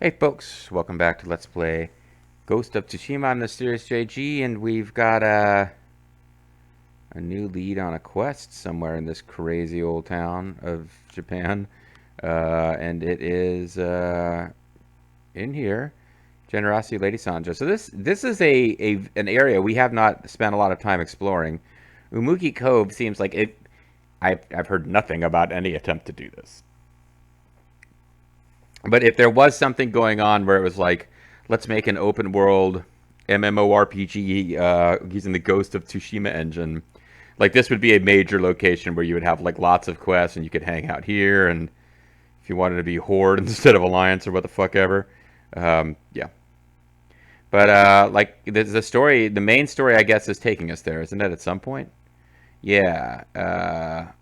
Hey folks, welcome back to Let's Play Ghost of Tsushima. I'm the Mysterious JG, and we've got a new lead on a quest somewhere in this crazy old town of Japan. And it is in here, Generosity Lady Sanjo. So this is an area we have not spent a lot of time exploring. Umugi Cove seems like it. I've heard nothing about any attempt to do this. But if there was something going on where it was like, let's make an open world MMORPG using the Ghost of Tsushima engine, like this would be a major location where you would have like lots of quests and you could hang out here. And if you wanted to be Horde instead of Alliance or what the fuck ever, yeah. But like the story, the main story, I guess, is taking us there, isn't it? At some point, yeah.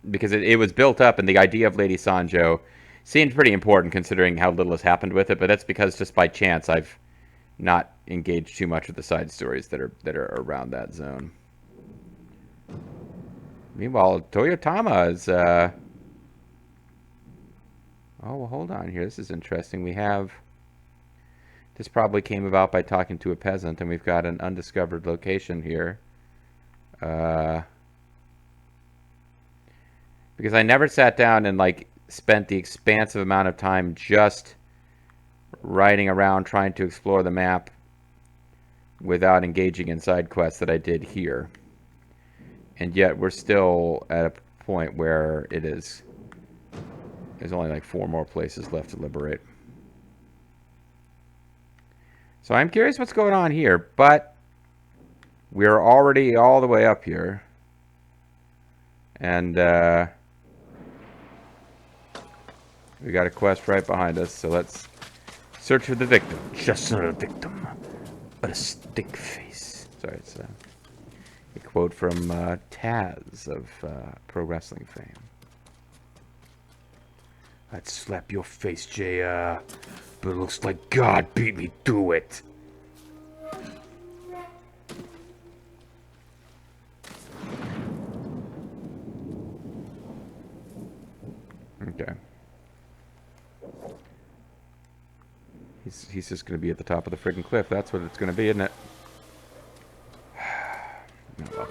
Because it was built up, and the idea of Lady Sanjo seemed pretty important considering how little has happened with it. But that's because just by chance I've not engaged too much with the side stories that are around that zone. Meanwhile, Toyotama is. Oh, well, hold on here. This is interesting. We have. This probably came about by talking to a peasant, and we've got an undiscovered location here. Because I never sat down and like spent the expansive amount of time just riding around trying to explore the map without engaging in side quests that I did here. And yet we're still at a point where it is. There's only like 4 more places left to liberate. So I'm curious what's going on here, but we're already all the way up here. And we got a quest right behind us, so let's search for the victim. Just not a victim, but a stink face. Sorry, it's a quote from Taz of pro wrestling fame. I'd slap your face, JR, but it looks like God beat me to it. Okay. He's just going to be at the top of the friggin' cliff. That's what it's going to be, isn't it? Oh, well.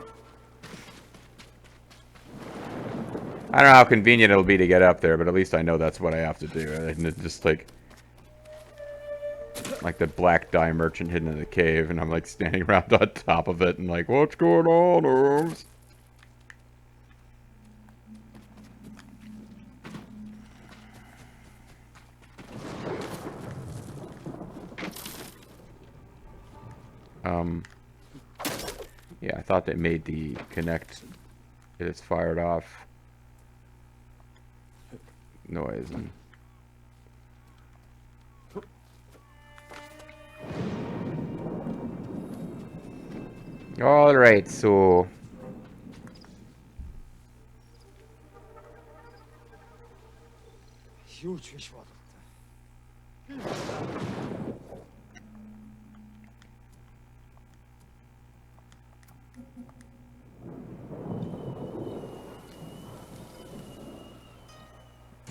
I don't know how convenient it'll be to get up there, but at least I know that's what I have to do. And it's just like the black dye merchant hidden in the cave, and I'm like standing around on top of it and like, what's going on, Holmes? Yeah, I thought they made the connect. It is fired off noise. And all right, so huge fish water.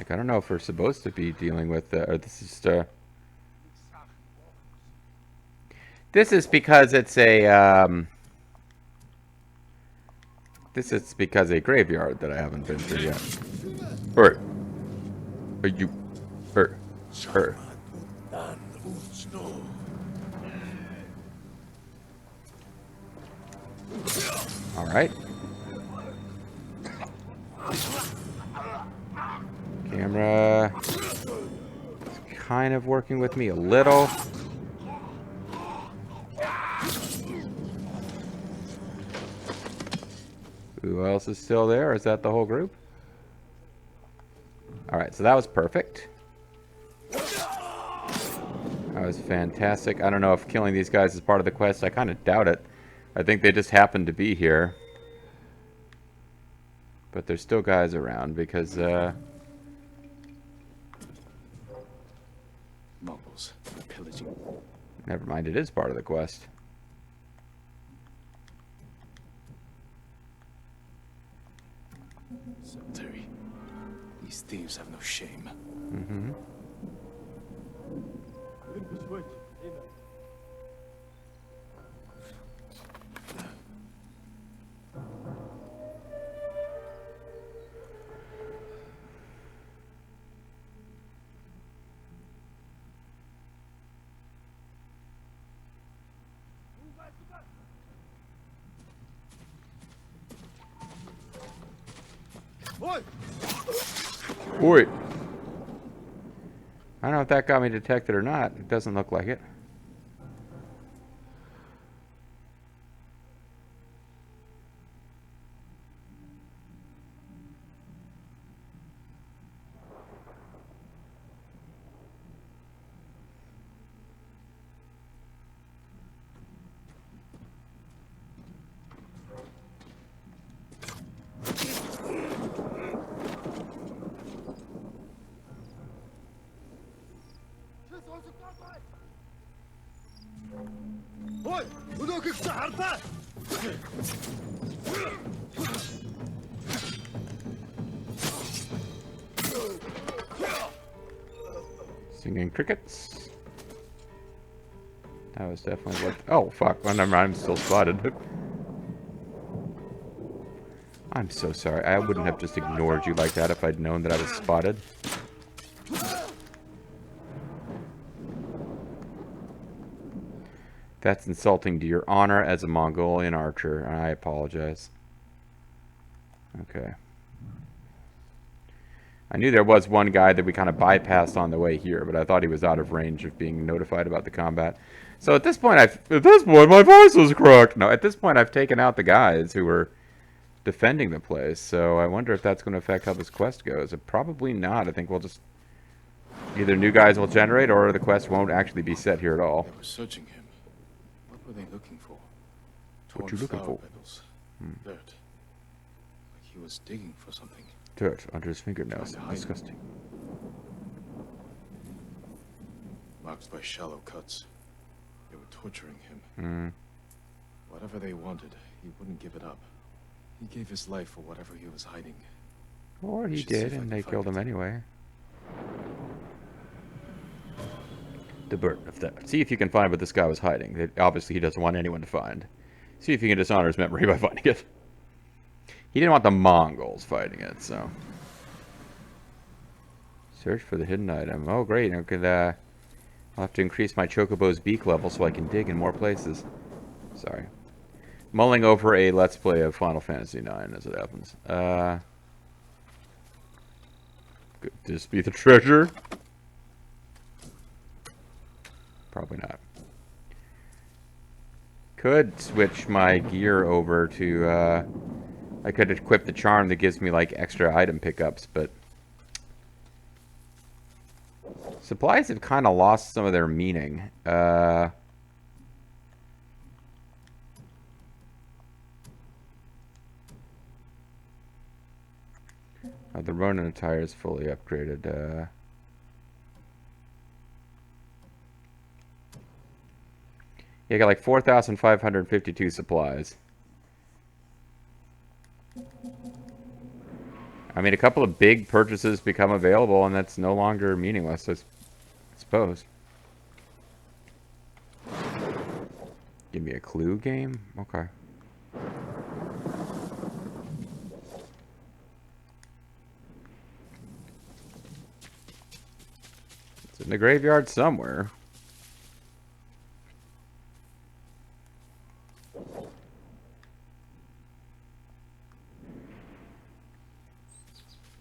like I don't know if we're supposed to be dealing with or this is this is because it's a this is because a graveyard that I haven't been to yet. Or are you or all right. Camera is kind of working with me a little. Who else is still there? Is that the whole group? Alright, so that was perfect. That was fantastic. I don't know if killing these guys is part of the quest. I kind of doubt it. I think they just happened to be here. But there's still guys around because, Mongols are pillaging. never mind, it is part of the quest. Cemetery. These thieves have no shame. Mm-hmm. Oi! I don't know if that got me detected or not. It doesn't look like it. Singing crickets. That was definitely what... Oh, fuck. Well, never mind. I'm still spotted. I'm so sorry. I wouldn't have just ignored you like that if I'd known that I was spotted. That's insulting to your honor as a Mongolian archer, and I apologize. Okay. I knew there was one guy that we kind of bypassed on the way here, but I thought he was out of range of being notified about the combat. So at this point, my voice was cracked. No, at this point, I've taken out the guys who were defending the place. So I wonder if that's going to affect how this quest goes. Probably not. I think we'll just either new guys will generate, or the quest won't actually be set here at all. They were searching him. What were they looking for? What you looking for? Petals. Dirt. Like he was digging for something. Dirt under his fingernails. Disgusting. Marked by shallow cuts. They were torturing him. Whatever they wanted, he wouldn't give it up. He gave his life for whatever he was hiding. Or he did, and they killed him anyway. The burden of that. See if you can find what this guy was hiding. Obviously, he doesn't want anyone to find. See if you can dishonor his memory by finding it. He didn't want the Mongols fighting it, so. Search for the hidden item. Oh, great. I could, I'll have to increase my Chocobo's beak level so I can dig in more places. Sorry. Mulling over a Let's Play of Final Fantasy IX as it happens. Could this be the treasure? Probably not. Could switch my gear over to, I could equip the charm that gives me, like, extra item pickups, but supplies have kind of lost some of their meaning. The Ronin attire is fully upgraded. Yeah, I got like 4,552 supplies. I mean, a couple of big purchases become available, and that's no longer meaningless, I suppose. Give me a clue game? Okay. It's in the graveyard somewhere.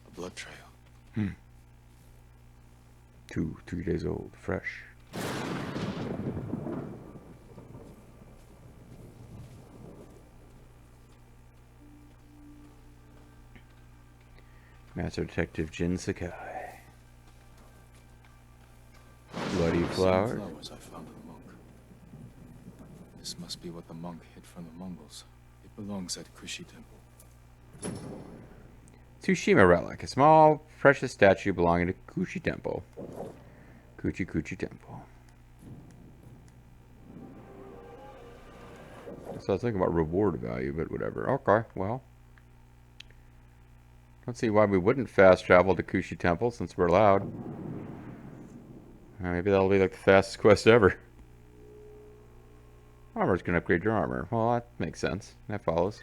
A blood trail. 3 days old, fresh. Master Detective Jin Sakai. Bloody flowers. Flowers I found in the monk. This must be what the monk hid from the Mongols. It belongs at Kushi Temple. Tsushima relic, a small precious statue belonging to Kushi Temple. Kuchi Temple. So I was thinking about reward value, but whatever. Okay, well. Don't see why we wouldn't fast travel to Kushi Temple since we're allowed. Maybe that'll be like the fastest quest ever. Armor's gonna upgrade your armor. Well, that makes sense. That follows.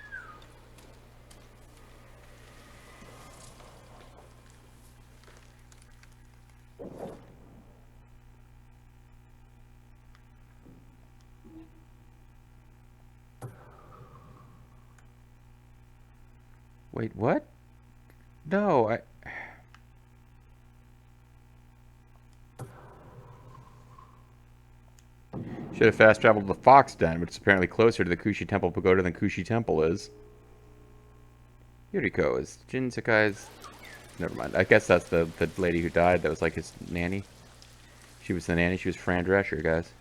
Wait, what? No, I... Should have fast traveled to the Fox Den, which is apparently closer to the Kushi Temple Pagoda than Kushi Temple is. Yuriko is Jin Sakai's... Never mind. I guess that's the lady who died. That was like his nanny. She was the nanny. She was Fran Drescher, guys.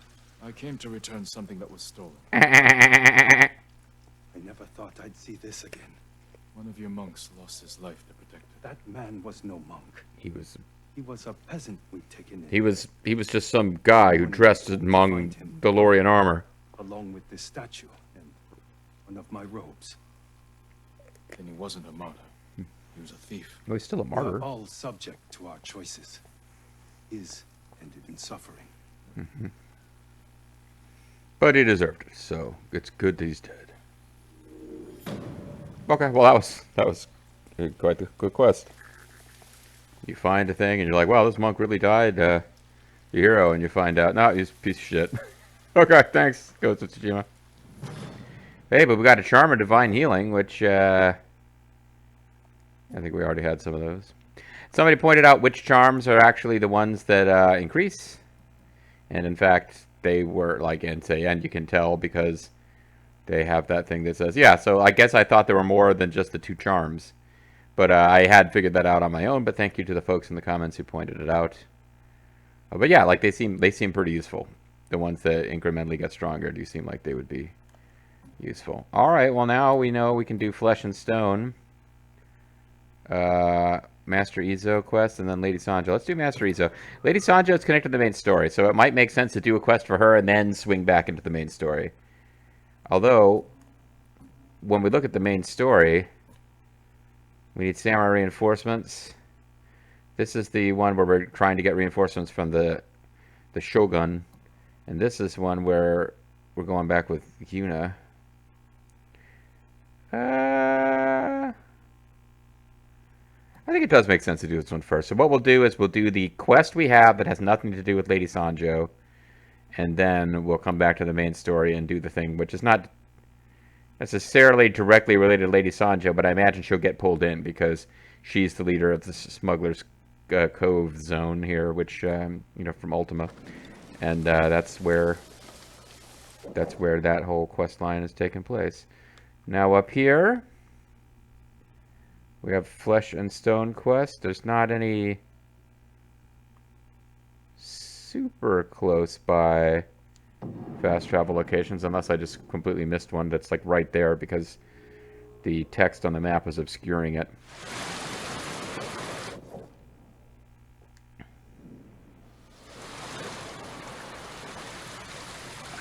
I came to return something that was stolen. I never thought I'd see this again. One of your monks lost his life to protect it. That man was no monk. He was a peasant we'd taken in. he was just some guy who dressed in Mongolian armor. Along with this statue and one of my robes. Then he wasn't a martyr. He was a thief. No, he's still a We martyr. are all subject to our choices. His ended in suffering. Mm-hmm. But he deserved it, so it's good that he's dead. Okay, well that was quite the good quest. You find a thing and you're like, wow, this monk really died, your hero, and you find out, no, he's a piece of shit. Okay, thanks, Ghost of Tsushima. Hey, but we got a Charm of Divine Healing, which, I think we already had some of those. Somebody pointed out which charms are actually the ones that increase. And in fact, they were like and you can tell because they have that thing that says, yeah, so I guess I thought there were more than just the 2 charms. But I had figured that out on my own, but thank you to the folks in the comments who pointed it out. But yeah, like they seem pretty useful. The ones that incrementally get stronger do seem like they would be useful. All right, well now we know we can do Flesh and Stone. Master Izo quest, and then Lady Sanjo. Let's do Master Izo. Lady Sanjo is connected to the main story, so it might make sense to do a quest for her and then swing back into the main story. Although, when we look at the main story, we need samurai reinforcements. This is the one where we're trying to get reinforcements from the Shogun, and this is one where we're going back with Yuna. I think it does make sense to do this one first. So what we'll do is we'll do the quest we have that has nothing to do with Lady Sanjo, and then we'll come back to the main story and do the thing, which is not necessarily directly related to Lady Sanjo, but I imagine she'll get pulled in because she's the leader of the Smuggler's Cove zone here, which, you know, from Ultima. And that's where that whole quest line is taking place. Now up here, we have Flesh and Stone quest. There's not any super close by fast travel locations, unless I just completely missed one that's like right there because the text on the map was obscuring it.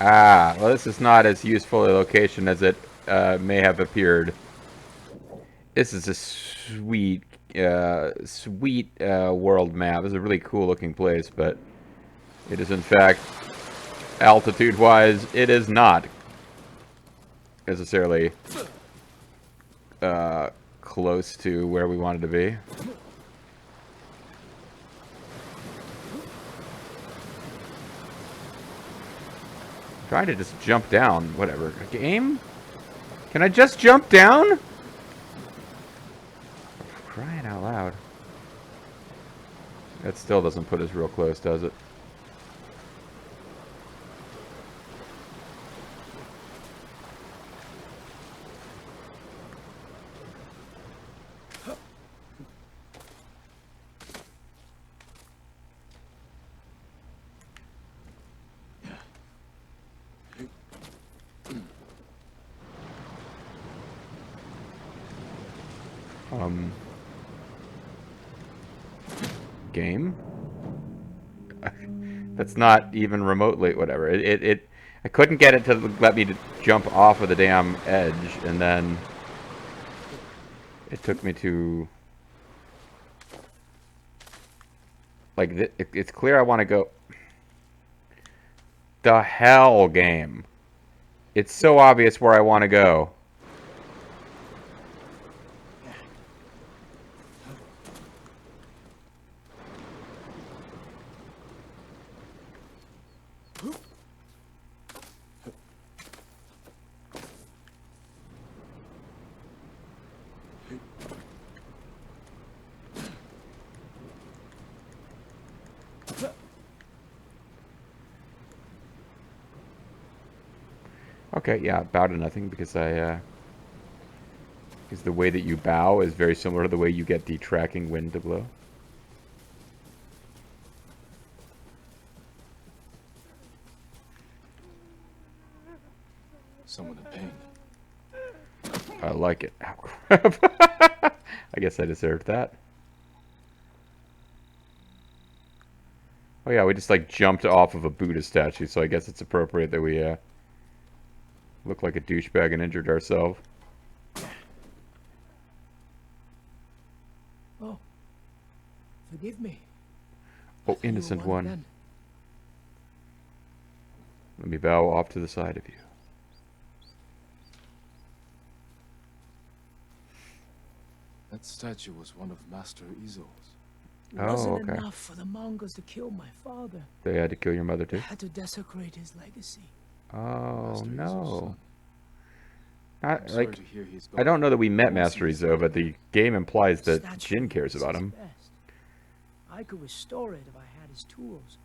Ah, well, this is not as useful a location as it may have appeared. This is a sweet world map. This is a really cool looking place, but it is in fact, altitude-wise, it is not necessarily close to where we wanted to be. Trying to just jump down, whatever. Game? Can I just jump down? Crying out loud. That still doesn't put us real close, does it? Game? That's not even remotely whatever. I couldn't get it to let me to jump off of the damn edge, and then it took me to like it's clear I want to go. The hell, game. It's so obvious where I want to go. okay, yeah, bow to nothing because because the way that you bow is very similar to the way you get the tracking wind to blow. Someone in pain. I like it. Oh, crap. I guess I deserved that. Oh yeah, we just like jumped off of a Buddha statue, so I guess it's appropriate that we look like a douchebag and injured ourselves. Oh, forgive me. Oh, I thought you were innocent of one. them. Let me bow off to the side of you. That statue was one of Master Izo's. It Oh, wasn't okay. enough for the Mongols to kill my father. They had to kill your mother They too? had to desecrate his legacy. Oh, Master Izo's no. son. Not, I'm sorry like, to hear he's I don't know that we met I won't Master see his Izo, but the game implies that Statue Jin cares is about his him. best. I could restore it if I had his tools.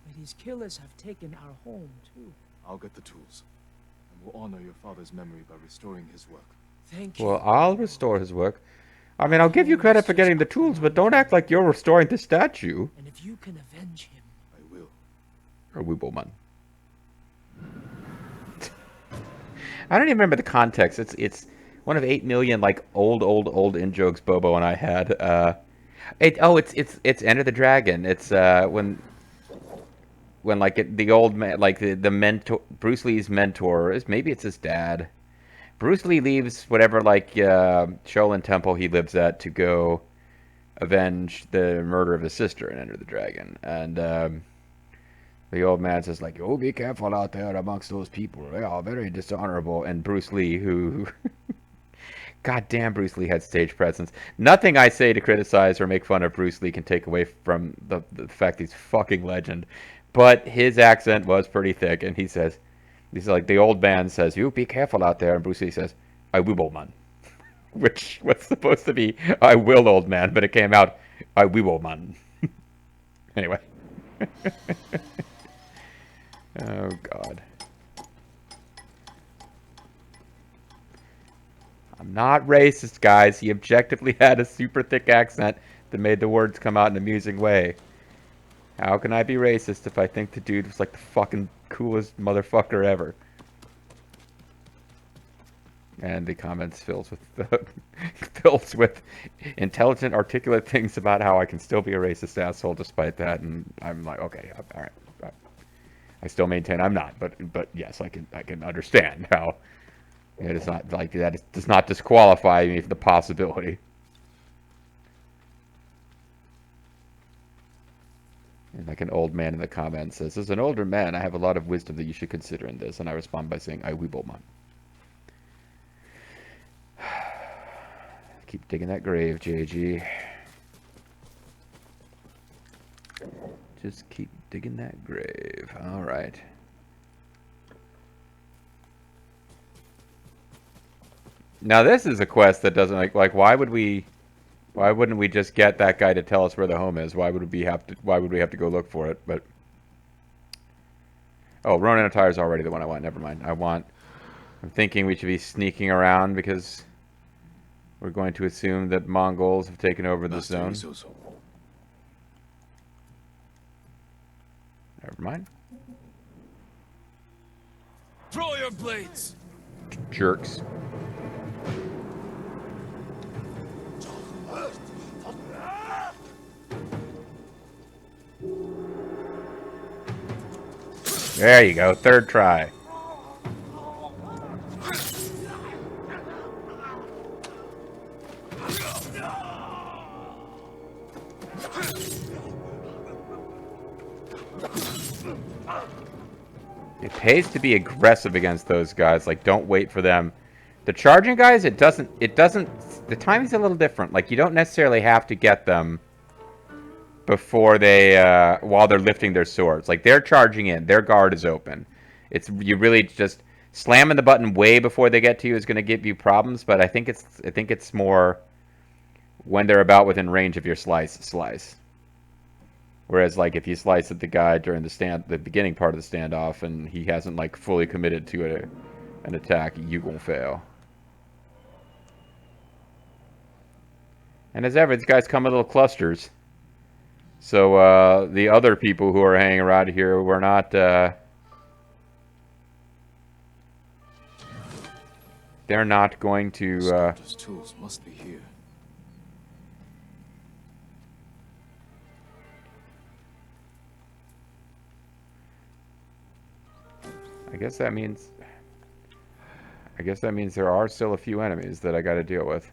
But his killers have taken our home, too. I'll get the tools. And we'll honor your father's memory by restoring his work. Thank you. Well, I'll restore his work. I mean, I'll give you credit for getting the tools, but don't act like you're restoring the statue. And if you can avenge him, I will. Or Weebleman. I don't even remember the context. It's one of 8 million like old in jokes Bobo and I had. It's Enter the Dragon. It's when like the old man, like the mentor, Bruce Lee's mentor is, maybe it's his dad. Bruce Lee leaves whatever like Shaolin temple he lives at to go avenge the murder of his sister in Enter the Dragon, and the old man says like, "Oh, be careful out there amongst those people. They are very dishonorable." And Bruce Lee, who God damn, Bruce Lee had stage presence. Nothing I say to criticize or make fun of Bruce Lee can take away from the fact he's fucking legend. But his accent was pretty thick, and he's like, the old man says, "You be careful out there," and Bruce Lee says, "I will, man," which was supposed to be, "I will, old man," but it came out, "I will, man." Anyway. Oh, God. I'm not racist, guys. He objectively had a super thick accent that made the words come out in an amusing way. How can I be racist if I think the dude was like the fucking coolest motherfucker ever? And the comments fills with intelligent, articulate things about how I can still be a racist asshole despite that. And I'm like, okay, all right. I still maintain I'm not, but yes, I can understand how it is not like that. It does not disqualify me for the possibility. And like an old man in the comments says, "As an older man, I have a lot of wisdom that you should consider in this," and I respond by saying, "I weebleman." Keep digging that grave, JG. Just keep digging that grave. All right. Now this is a quest that doesn't like why wouldn't we just get that guy to tell us where the home is? Why would we have to go look for it? But oh, Ronin Attire is already the one I want. Never mind. I'm thinking we should be sneaking around because we're going to assume that Mongols have taken over the Master zone. Izo's home. Never mind. throw your blades. Jerks. There you go. Third try. It pays to be aggressive against those guys. Like, don't wait for them. The charging guys, it doesn't, the timing's a little different. Like, you don't necessarily have to get them before they, while they're lifting their swords. Like, they're charging in. Their guard is open. You really just, slamming the button way before they get to you is going to give you problems, but I think it's more when they're about within range of your slice. Whereas, like, if you slice at the guy during the beginning part of the standoff, and he hasn't, like, fully committed to an attack, you gonna fail. And as ever, these guys come in little clusters. So the other people who are hanging around here were not... they're not going to... Sculptors' tools must be here. I guess that means there are still a few enemies that I got to deal with.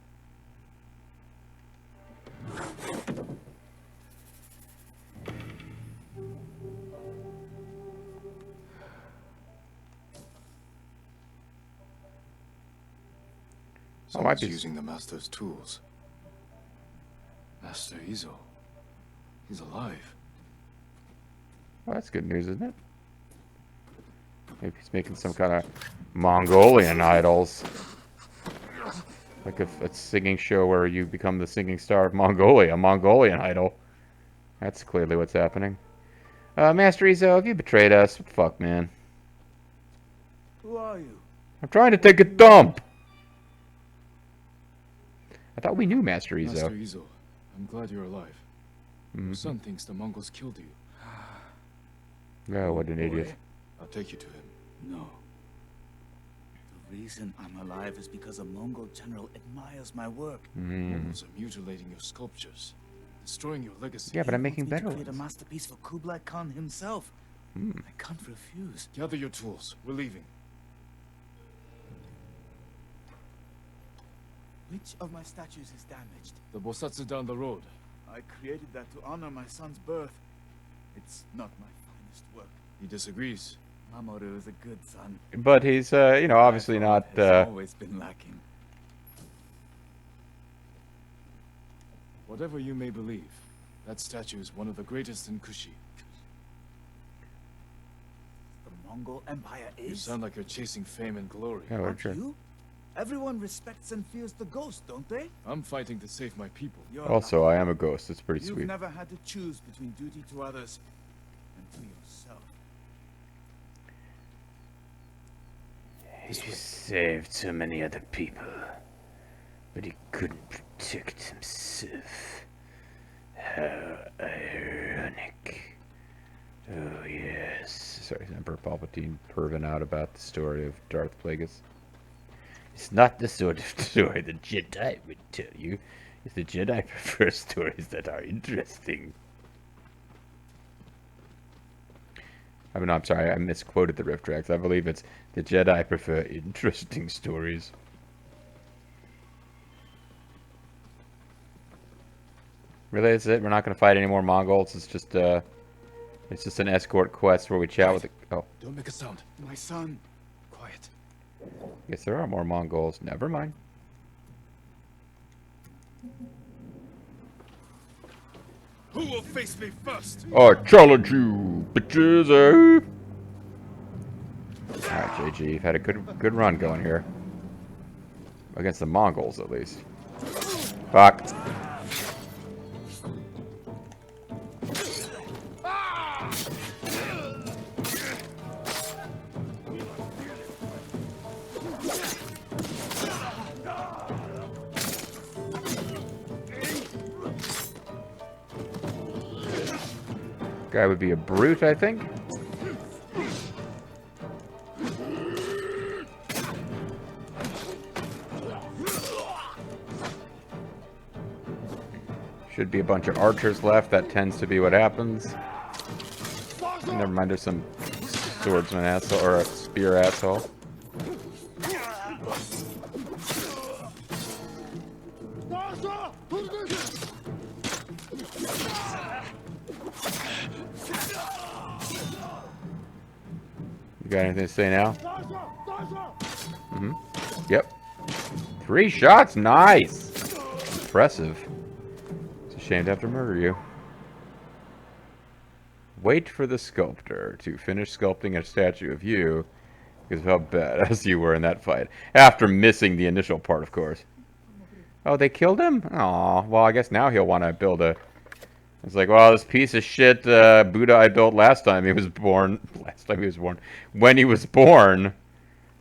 Someone's using the Master's tools. Master Izo. He's alive. Well, that's good news, isn't it? Maybe he's making some kind of Mongolian idols. Like a singing show where you become the singing star of Mongolia, a Mongolian idol. That's clearly what's happening. Master Izo, have you betrayed us? What the fuck, man? Who are you? I'm trying to take a dump! I thought we knew Master Izo. Master Izo, I'm glad you're alive. Your son thinks the Mongols killed you. Oh, what an idiot. I'll take you to him. No. The reason I'm alive is because a Mongol general admires my work. Mongols are mutilating your sculptures, destroying your legacy. Yeah, but I'm He making wants me better to create a ones. masterpiece for Kublai Khan himself. I can't refuse. Gather your tools. We're leaving. Which of my statues is damaged? The Bosatsu down the road. I created that to honor my son's birth. It's not my finest work. He disagrees. Mamoru is a good son. But he's, you know, obviously not... Has always been lacking. Whatever you may believe, that statue is one of the greatest in Kushi. The Mongol Empire You is... sound like you're chasing fame and glory. Yeah, Aren't sure. you? Everyone respects and fears the ghost, don't they? I'm fighting to save my people. You're Also, lucky. I am a ghost. It's pretty You've sweet. never had to choose between duty to others and to yourself. He saved so many other people, but he couldn't protect himself. How ironic. Oh, yes. Sorry, Emperor Palpatine perving out about the story of Darth Plagueis. It's not the sort of story the Jedi would tell you. If the Jedi prefer stories that are interesting. I mean, I'm sorry, I misquoted the riff tracks. I believe it's the Jedi prefer interesting stories. Really, that's it? We're not going to fight any more Mongols? It's just an escort quest where we chat with the... Oh, Don't make a sound. My son. Quiet. yes, there are more Mongols. Never mind. Who will face me first? I challenge you, bitches, eh? Alright, JG, you've had a good run going here. Against the Mongols, at least. Fuck. Guy would be a brute, I think. Should be a bunch of archers left. That tends to be what happens. Never mind, there's some swordsman asshole or a spear asshole. You got anything to say now? Yep. 3 shots, nice. Impressive. It's a shame to have to murder you. Wait for the sculptor to finish sculpting a statue of you because of how badass you were in that fight. After missing the initial part, of course. Oh, they killed him? Aw, well, I guess now he'll want to build a... It's like, well, this piece of shit Buddha I built last time he was born... Last time he was born. When he was born,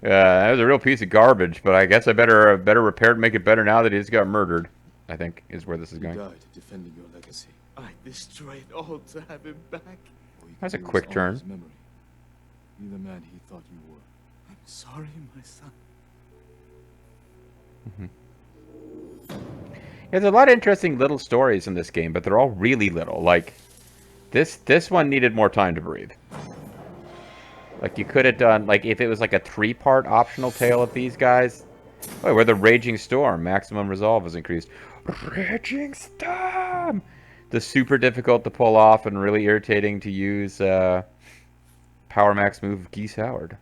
That was a real piece of garbage, but I guess I better repair it and make it better now that he just got murdered. I think is where this is He going. died defending your legacy. I destroyed all to have him back. All you That's can a do quick is honor turn. his memory. Be the man he thought you were. I'm sorry, my son. There's a lot of interesting little stories in this game, but they're all really little. Like this one needed more time to breathe. Like you could have done like if it was like a 3-part optional tale of these guys. Oh, we're the Raging Storm. Maximum resolve is increased. Raging Storm. The super difficult to pull off and really irritating to use Power Max move of Geese Howard.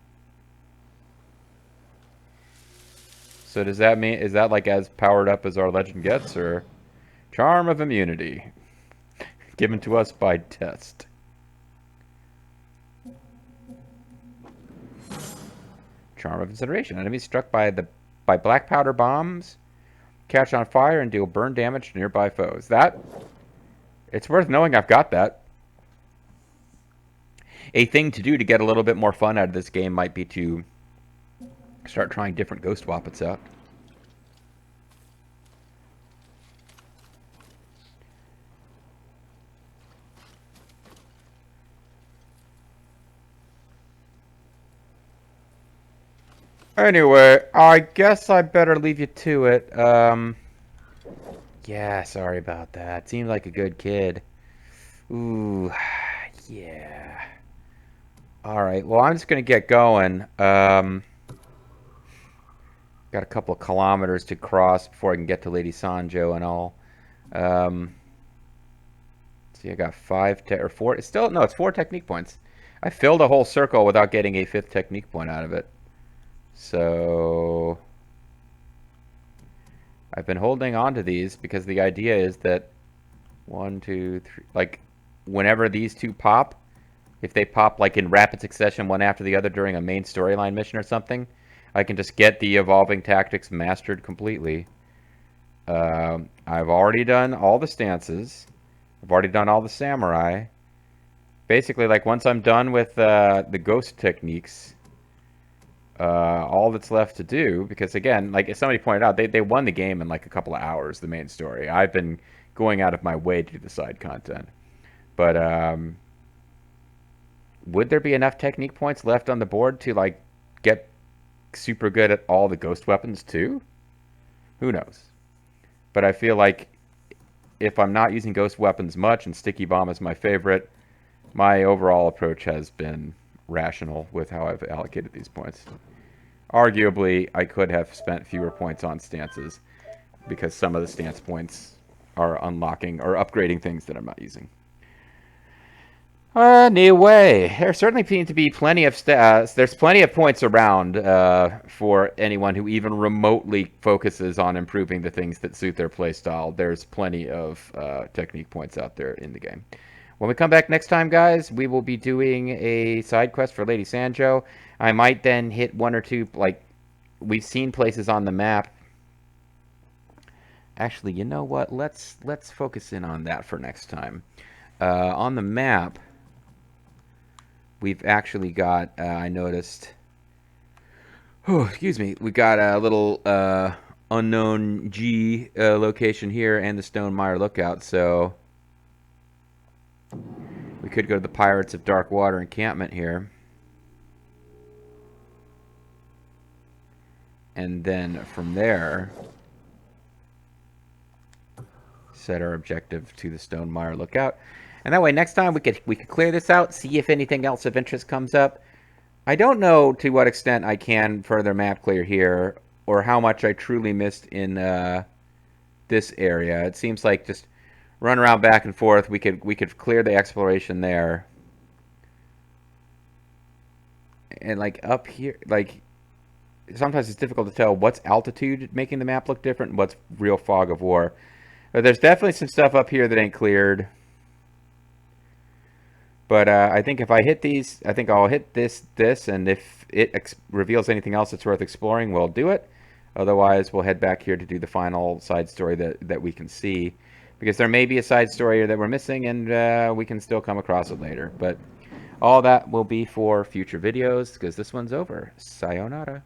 So does that mean, is that like as powered up as our legend gets, or Charm of Immunity given to us by test? Charm of Incineration. Enemies struck by black powder bombs catch on fire and deal burn damage to nearby foes. That, it's worth knowing I've got that. A thing to do to get a little bit more fun out of this game might be to start trying different ghost weapons out. Anyway, I guess I better leave you to it. Yeah, sorry about that. Seemed like a good kid. Ooh, yeah. Alright, well, I'm just going to get going. Got a couple of kilometers to cross before I can get to Lady Sanjo and all. See, I got 5 or 4. It's still, no, it's 4 technique points. I filled a whole circle without getting a 5th technique point out of it. So I've been holding on to these because the idea is that 1, 2, 3, like whenever these two pop, if they pop like in rapid succession one after the other during a main storyline mission or something, I can just get the evolving tactics mastered completely. I've already done all the stances. I've already done all the samurai. Basically, like once I'm done with the ghost techniques, all that's left to do, because again, like as somebody pointed out, they won the game in like a couple of hours, the main story. I've been going out of my way to do the side content. But would there be enough technique points left on the board to like get super good at all the ghost weapons too? Who knows? But I feel like if I'm not using ghost weapons much and Sticky Bomb is my favorite, my overall approach has been rational with how I've allocated these points. Arguably, I could have spent fewer points on stances because some of the stance points are unlocking or upgrading things that I'm not using. Anyway, there certainly seem to be plenty of there's plenty of points around for anyone who even remotely focuses on improving the things that suit their playstyle. There's plenty of technique points out there in the game. When we come back next time, guys, we will be doing a side quest for Lady Sanjo. I might then hit 1 or 2, like, we've seen places on the map. Actually, you know what? Let's focus in on that for next time. On the map, we've actually got, I noticed, excuse me, we got a little unknown G location here and the Stone Mire Lookout, so we could go to the Pirates of Dark Water encampment here. And then from there, set our objective to the Stone Mire Lookout. And that way next time we could clear this out, see if anything else of interest comes up. I don't know to what extent I can further map clear here, or how much I truly missed in this area. It seems like just run around back and forth. We could clear the exploration there. And like up here, like sometimes it's difficult to tell what's altitude making the map look different and what's real fog of war. But there's definitely some stuff up here that ain't cleared. But I think if I hit these, I think I'll hit this, and if it reveals anything else that's worth exploring, we'll do it. Otherwise, we'll head back here to do the final side story that we can see. Because there may be a side story that we're missing, and we can still come across it later. But All that will be for future videos because this one's over. Sayonara.